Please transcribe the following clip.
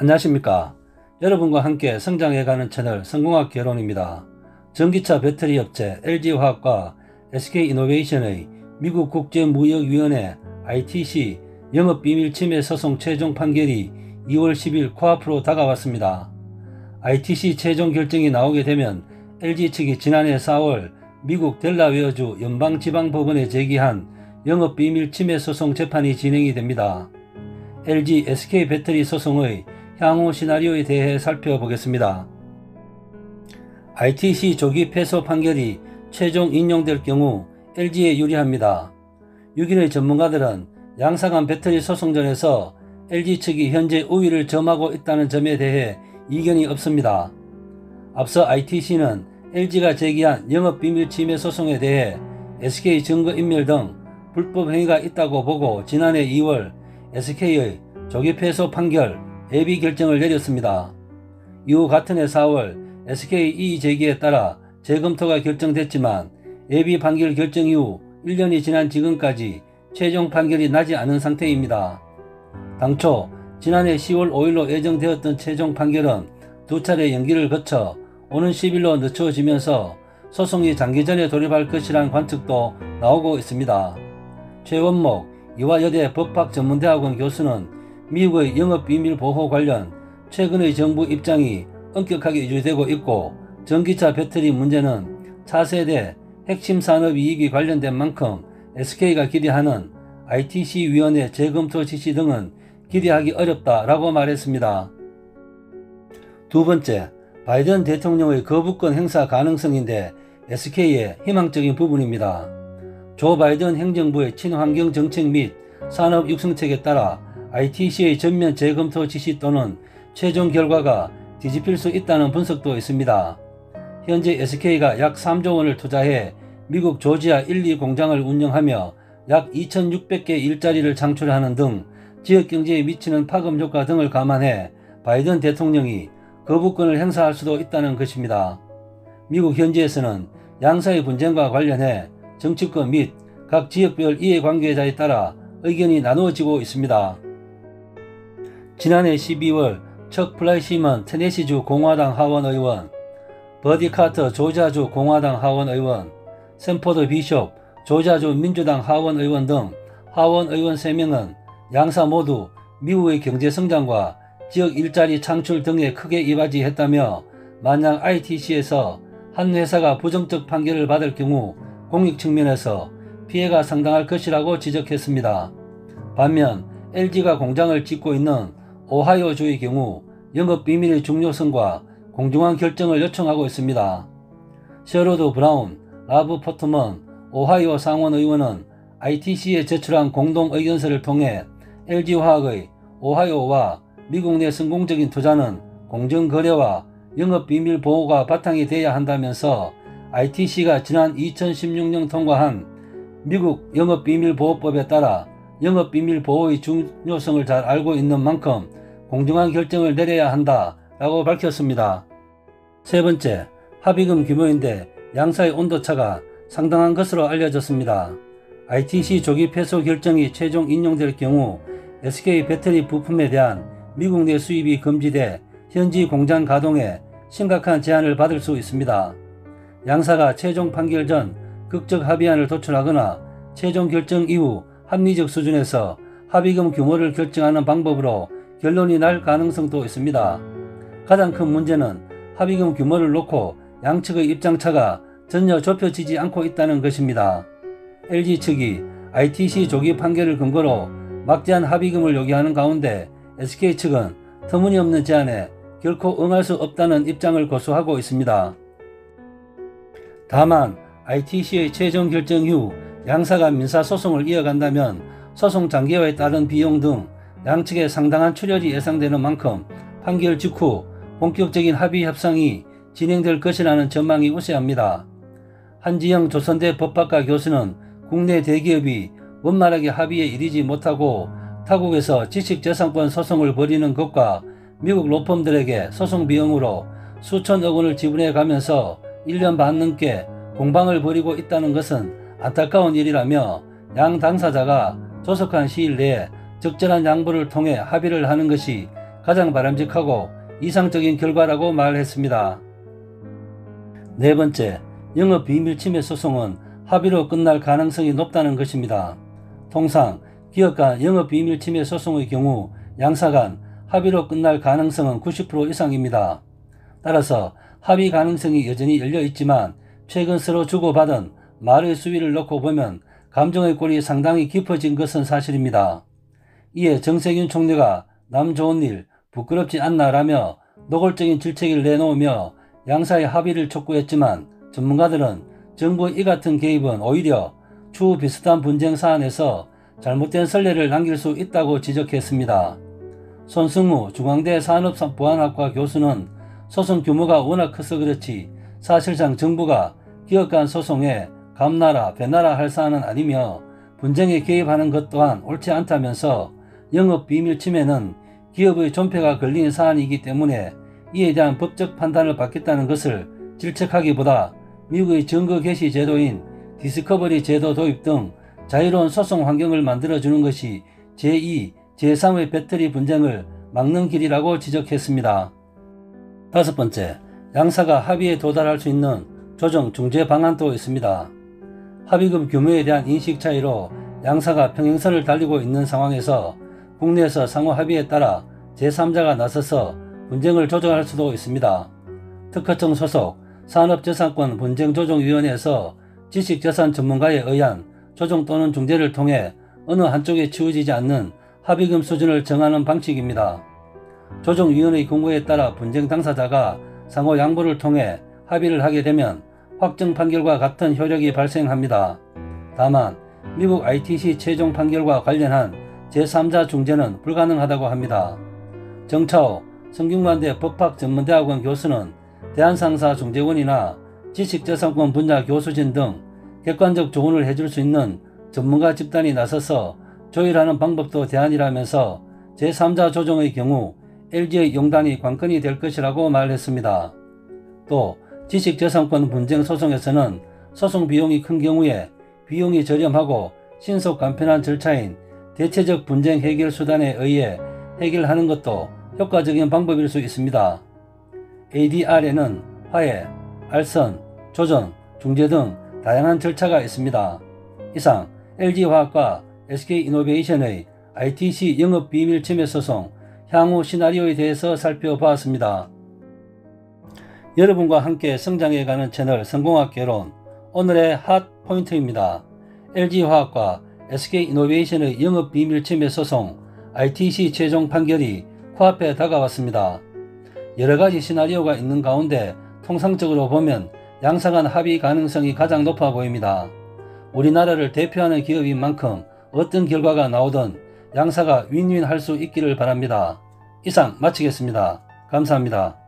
안녕하십니까. 여러분과 함께 성장해가는 채널 성공학 개론입니다. 전기차 배터리 업체 LG화학과 SK이노베이션의 미국 국제무역위원회 ITC 영업비밀 침해 소송 최종 판결이 2월 10일 코앞으로 다가왔습니다. ITC 최종 결정이 나오게 되면 LG 측이 지난해 4월 미국 델라웨어주 연방지방법원에 제기한 영업비밀 침해 소송 재판이 진행이 됩니다. LG SK 배터리 소송의 향후 시나리오에 대해 살펴보겠습니다. ITC 조기 패소 판결이 최종 인용될 경우 LG에 유리합니다. 6일의 전문가들은 양사간 배터리 소송전에서 LG 측이 현재 우위를 점하고 있다는 점에 대해 이견이 없습니다. 앞서 ITC는 LG가 제기한 영업비밀 침해 소송에 대해 SK 증거인멸 등 불법 행위가 있다고 보고 지난해 2월 SK의 조기 패소 판결 예비 결정을 내렸습니다. 이후 같은 해 4월 SK 이의 제기에 따라 재검토가 결정됐지만 예비 판결 결정 이후 1년이 지난 지금까지 최종 판결이 나지 않은 상태입니다. 당초 지난해 10월 5일로 예정되었던 최종 판결은 두 차례 연기를 거쳐 오는 10일로 늦춰지면서 소송이 장기전에 돌입할 것이라는 관측도 나오고 있습니다. 최원목 이화여대 법학전문대학원 교수는 미국의 영업비밀 보호 관련 최근의 정부 입장이 엄격하게 유지되고 있고 전기차 배터리 문제는 차세대 핵심 산업 이익이 관련된 만큼 SK가 기대하는 ITC 위원회 재검토 지시 등은 기대하기 어렵다라고 말했습니다. 두 번째, 바이든 대통령의 거부권 행사 가능성인데 SK의 희망적인 부분입니다. 조 바이든 행정부의 친환경 정책 및 산업 육성책에 따라 ITC의 전면 재검토 지시 또는 최종 결과가 뒤집힐 수 있다는 분석도 있습니다. 현재 SK가 약 3조 원을 투자해 미국 조지아 1, 2 공장을 운영하며 약 2,600개 일자리를 창출하는 등 지역경제에 미치는 파급 효과 등을 감안해 바이든 대통령이 거부권을 행사할 수도 있다는 것입니다. 미국 현지에서는 양사의 분쟁과 관련해 정치권 및 각 지역별 이해관계자에 따라 의견이 나누어지고 있습니다. 지난해 12월 척 플라이시먼 테네시주 공화당 하원의원, 버디 카터 조지아주 공화당 하원의원, 샘포드 비숍 조지아주 민주당 하원의원 등 하원의원 3명은 양사 모두 미국의 경제성장과 지역 일자리 창출 등에 크게 이바지했다며 만약 ITC에서 한 회사가 부정적 판결을 받을 경우 공익 측면에서 피해가 상당할 것이라고 지적했습니다. 반면 LG가 공장을 짓고 있는 오하이오주의 경우 영업비밀의 중요성과 공정한 결정을 요청하고 있습니다. 셔로드 브라운, 라브 포트먼 오하이오 상원의원은 ITC에 제출한 공동의견서를 통해 LG화학의 오하이오와 미국 내 성공적인 투자는 공정거래와 영업비밀 보호가 바탕이 돼야 한다면서 ITC가 지난 2016년 통과한 미국 영업비밀보호법에 따라 영업비밀 보호의 중요성을 잘 알고 있는 만큼 공정한 결정을 내려야 한다 라고 밝혔습니다. 세 번째, 합의금 규모인데 양사의 온도차가 상당한 것으로 알려졌습니다. ITC 조기 패소 결정이 최종 인용될 경우 SK 배터리 부품에 대한 미국 내 수입이 금지돼 현지 공장 가동에 심각한 제한을 받을 수 있습니다. 양사가 최종 판결 전 극적 합의안을 도출하거나 최종 결정 이후 합리적 수준에서 합의금 규모를 결정하는 방법으로 결론이 날 가능성도 있습니다. 가장 큰 문제는 합의금 규모를 놓고 양측의 입장차가 전혀 좁혀지지 않고 있다는 것입니다. LG 측이 ITC 조기 판결을 근거로 막대한 합의금을 요구하는 가운데 SK 측은 터무니없는 제안에 결코 응할 수 없다는 입장을 고수하고 있습니다. 다만 ITC의 최종 결정 이후 양사가 민사소송을 이어간다면 소송 장기화에 따른 비용 등 양측의 상당한 출혈이 예상되는 만큼 판결 직후 본격적인 합의 협상이 진행될 것이라는 전망이 우세합니다. 한지영 조선대 법학과 교수는 국내 대기업이 원만하게 합의에 이르지 못하고 타국에서 지식재산권 소송을 벌이는 것과 미국 로펌들에게 소송 비용으로 수천억 원을 지불해 가면서 1년 반 넘게 공방을 벌이고 있다는 것은 안타까운 일이라며 양 당사자가 조속한 시일 내에 적절한 양보를 통해 합의를 하는 것이 가장 바람직하고 이상적인 결과라고 말했습니다. 네 번째, 영업비밀침해 소송은 합의로 끝날 가능성이 높다는 것입니다. 통상 기업 간 영업비밀침해 소송의 경우 양사 간 합의로 끝날 가능성은 90% 이상입니다. 따라서 합의 가능성이 여전히 열려있지만 최근 서로 주고받은 말의 수위를 놓고 보면 감정의 골이 상당히 깊어진 것은 사실입니다. 이에 정세균 총리가 남 좋은 일 부끄럽지 않나라며 노골적인 질책을 내놓으며 양사의 합의를 촉구했지만 전문가들은 정부의 이 같은 개입은 오히려 추후 비슷한 분쟁 사안에서 잘못된 선례를 남길 수 있다고 지적했습니다. 손승우 중앙대 산업보안학과 교수는 소송 규모가 워낙 커서 그렇지 사실상 정부가 기업 간 소송에 감나라 배나라 할 사안은 아니며 분쟁에 개입하는 것 또한 옳지 않다면서 영업비밀 침해는 기업의 존폐가 걸린 사안이기 때문에 이에 대한 법적 판단을 받겠다는 것을 질책하기보다 미국의 증거 개시 제도인 디스커버리 제도 도입 등 자유로운 소송 환경을 만들어주는 것이 제2, 제3의 배터리 분쟁을 막는 길이라고 지적했습니다. 다섯 번째, 양사가 합의에 도달할 수 있는 조정 중재 방안도 있습니다. 합의금 규모에 대한 인식 차이로 양사가 평행선을 달리고 있는 상황에서 국내에서 상호 합의에 따라 제3자가 나서서 분쟁을 조정할 수도 있습니다. 특허청 소속 산업재산권 분쟁조정위원회에서 지식재산 전문가에 의한 조정 또는 중재를 통해 어느 한쪽에 치우치지 않는 합의금 수준을 정하는 방식입니다. 조정위원회 공고에 따라 분쟁 당사자가 상호 양보를 통해 합의를 하게 되면 확정 판결과 같은 효력이 발생합니다. 다만 미국 ITC 최종 판결과 관련한 제3자 중재는 불가능하다고 합니다. 정차호 성균관대 법학전문대학원 교수는 대한상사중재원이나 지식재산권 분야 교수진 등 객관적 조언을 해줄 수 있는 전문가 집단이 나서서 조율하는 방법도 대안이라면서 제3자 조정의 경우 LG의 용단이 관건이 될 것이라고 말했습니다. 또 지식재산권 분쟁 소송에서는 소송 비용이 큰 경우에 비용이 저렴하고 신속 간편한 절차인 대체적 분쟁 해결 수단에 의해 해결하는 것도 효과적인 방법일 수 있습니다. ADR에는 화해, 알선, 조정, 중재 등 다양한 절차가 있습니다. 이상 LG화학과 SK이노베이션의 ITC 영업비밀침해 소송 향후 시나리오에 대해서 살펴보았습니다. 여러분과 함께 성장해가는 채널 성공학개론 오늘의 핫 포인트입니다. LG화학과 SK이노베이션의 영업비밀침해 소송 ITC 최종 판결이 코앞에 다가왔습니다. 여러가지 시나리오가 있는 가운데 통상적으로 보면 양사간 합의 가능성이 가장 높아 보입니다. 우리나라를 대표하는 기업인 만큼 어떤 결과가 나오든 양사가 윈윈 할 수 있기를 바랍니다. 이상 마치겠습니다. 감사합니다.